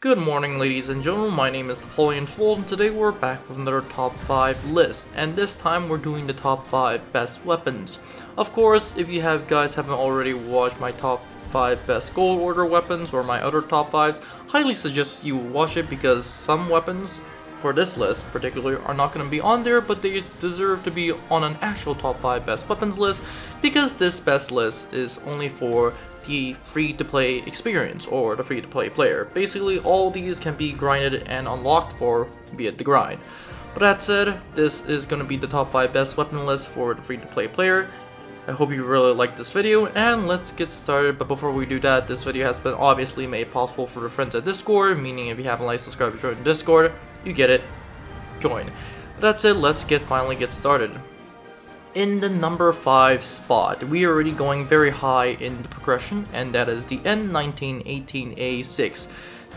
Good morning, ladies and gentlemen, my name is Napoleon, and today we're back with another top 5 list, and this time we're doing the top 5 best weapons. Of course, if you guys haven't already watched my top 5 best gold order weapons or my other top 5s, highly suggest you watch it because some weapons for this list particularly are not going to be on there, but they deserve to be on an actual top 5 best weapons list because this best list is only for the free-to-play experience or the free-to-play player. Basically, all these can be grinded and unlocked for via the grind. But that said, this is going to be the top 5 best weapon list for the free-to-play player. I hope you really like this video, and let's get started. But before we do that, this video has been obviously made possible for the friends at Discord, meaning if you haven't liked, subscribe, join the Discord, you get it, join. But that's it, let's finally get started. In the number 5 spot, we are already going very high in the progression, and that is the M1918A6.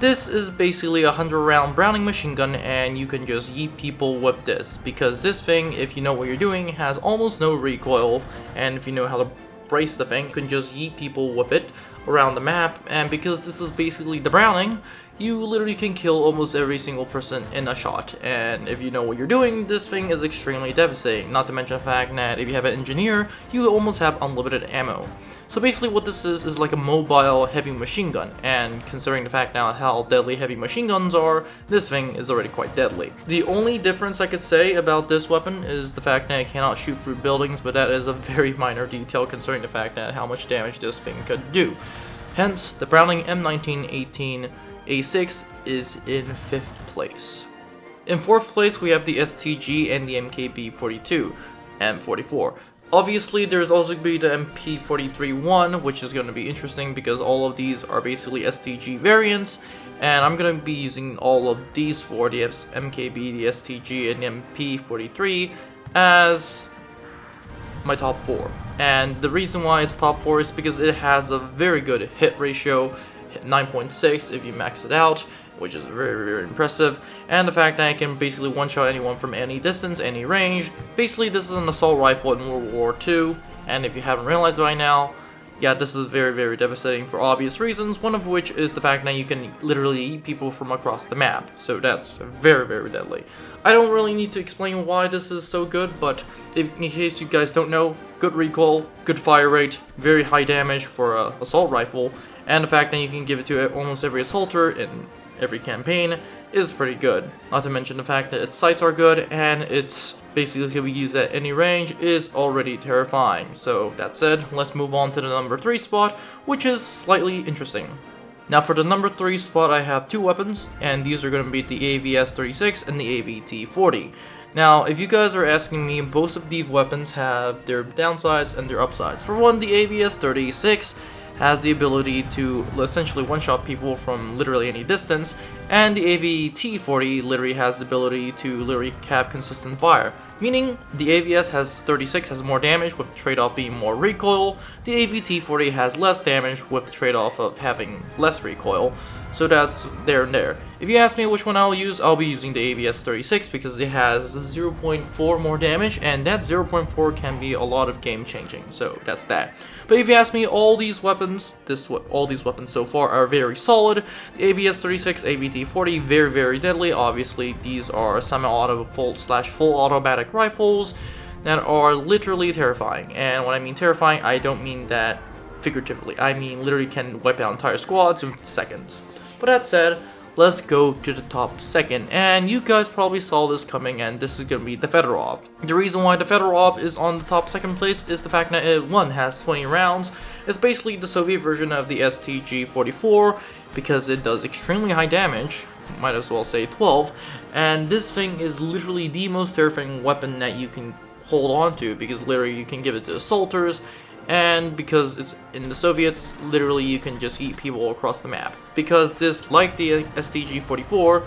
This is basically a 100-round Browning machine gun, and you can just yeet people with this, because this thing, if you know what you're doing, has almost no recoil, and if you know how to brace the thing, you can just yeet people with it around the map, and because this is basically the Browning, you literally can kill almost every single person in a shot, and if you know what you're doing, this thing is extremely devastating, not to mention the fact that if you have an engineer, you almost have unlimited ammo. So basically what this is like a mobile heavy machine gun, and considering the fact now how deadly heavy machine guns are, this thing is already quite deadly. The only difference I could say about this weapon is the fact that it cannot shoot through buildings, but that is a very minor detail considering the fact that how much damage this thing could do. Hence, the Browning M1918A6 is in 5th place. In 4th place, we have the STG and the MKB-42 and 44. Obviously, there's also going to be the MP-43-1, which is going to be interesting because all of these are basically STG variants, and I'm going to be using all of these for the MKB, the STG, and the MP-43 as my top 4. And the reason why it's top 4 is because it has a very good hit ratio, 9.6 if you max it out, which is very, very impressive, and the fact that I can basically one-shot anyone from any distance, any range. Basically, this is an assault rifle in World War II, and if you haven't realized by now, yeah, this is very, very devastating for obvious reasons, one of which is the fact that you can literally eat people from across the map, so that's very, very deadly. I don't really need to explain why this is so good, but in case you guys don't know, good recoil, good fire rate, very high damage for an assault rifle, and the fact that you can give it to almost every assaulter in every campaign is pretty good. Not to mention the fact that its sights are good, and it's basically can be used at any range is already terrifying. So that said, let's move on to the number 3 spot, which is slightly interesting. Now for the number 3 spot, I have 2 weapons, and these are going to be the AVS-36 and the AVT-40. Now, if you guys are asking me, both of these weapons have their downsides and their upsides. For one, the AVS-36 has the ability to essentially one-shot people from literally any distance, and the AVT-40 literally has the ability to literally have consistent fire. Meaning, the AVS-36 has more damage with the trade-off being more recoil, the AVT-40 has less damage with the trade-off of having less recoil, so that's there and there. If you ask me which one I'll use, I'll be using the AVS-36 because it has 0.4 more damage, and that 0.4 can be a lot of game-changing, so that's that. But if you ask me, all these weapons so far are very solid. The AVS-36, AVT-40, very, very deadly. Obviously, these are semi-auto full automatic rifles that are literally terrifying. And when I mean terrifying, I don't mean that figuratively. I mean literally can wipe out entire squads in seconds. But that said, let's go to the top 2nd, and you guys probably saw this coming, and this is going to be the Fedorov. The reason why the Fedorov is on the top 2nd place is the fact that it, 1, has 20 rounds. It's basically the Soviet version of the STG-44, because it does extremely high damage, might as well say 12, and this thing is literally the most terrifying weapon that you can hold on to, because literally you can give it to assaulters, and because it's in the Soviets, literally you can just eat people across the map. Because this, like the STG-44,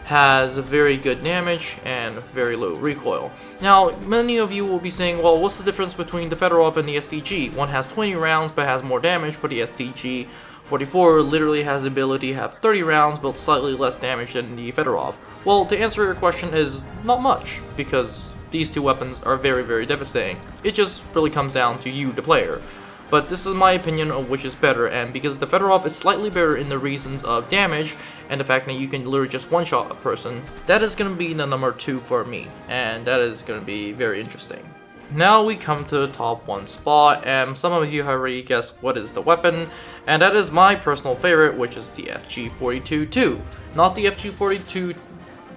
has very good damage and very low recoil. Now, many of you will be saying, well, what's the difference between the Fedorov and the STG? One has 20 rounds but has more damage, but the STG-44 literally has the ability to have 30 rounds but slightly less damage than the Fedorov. Well, to answer your question is not much, because these two weapons are very, very devastating. It just really comes down to you, the player. but this is my opinion of which is better, and because the Fedorov is slightly better in the reasons of damage, and the fact that you can literally just one-shot a person, that is going to be the number 2 for me, and that is going to be very interesting. Now we come to the top 1 spot, and some of you have already guessed what is the weapon, and that is my personal favorite, which is the FG-42-2. Not the FG-42,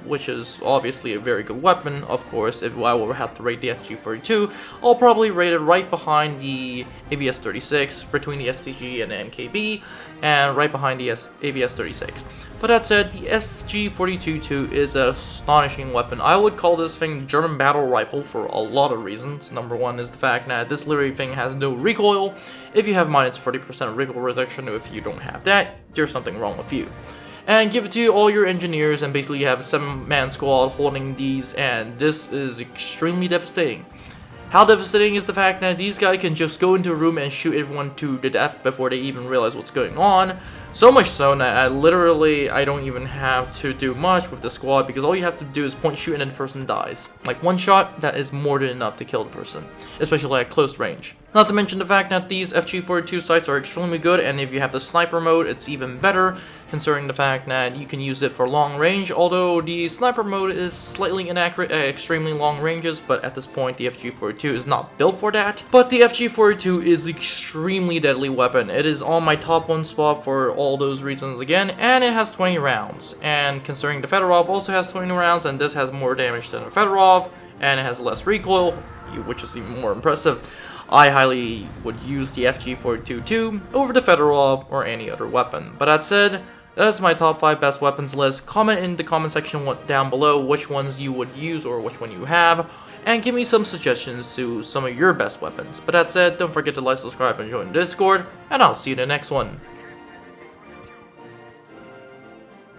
which is obviously a very good weapon, of course. If I were have to rate the FG-42, I'll probably rate it right behind the AVS-36, between the STG and the MKB, and right behind the AVS-36. But that said, the FG-42-2 is an astonishing weapon. I would call this thing German battle rifle for a lot of reasons. Number one is the fact that this literally thing has no recoil. If you have minus 40% recoil reduction, if you don't have that, there's something wrong with you. And give it to all your engineers, and basically you have a 7-man squad holding these, and this is extremely devastating. How devastating is the fact that these guys can just go into a room and shoot everyone to the death before they even realize what's going on. So much so that I don't even have to do much with the squad, because all you have to do is point shoot and then the person dies. Like one shot, that is more than enough to kill the person, especially at close range. Not to mention the fact that these FG-42 sights are extremely good, and if you have the sniper mode, it's even better, considering the fact that you can use it for long range, although the sniper mode is slightly inaccurate at extremely long ranges, but at this point the FG-42 is not built for that. But the FG-42 is extremely deadly weapon. It is on my top 1 spot for all those reasons again, and it has 20 rounds. And considering the Fedorov also has 20 rounds, and this has more damage than the Fedorov, and it has less recoil, which is even more impressive, I highly would use the FG-42-2 over the Fedorov or any other weapon. But that said, that's my top 5 best weapons list. Comment in the comment section down below which ones you would use or which one you have, and give me some suggestions to some of your best weapons. But that said, don't forget to like, subscribe, and join the Discord, and I'll see you in the next one.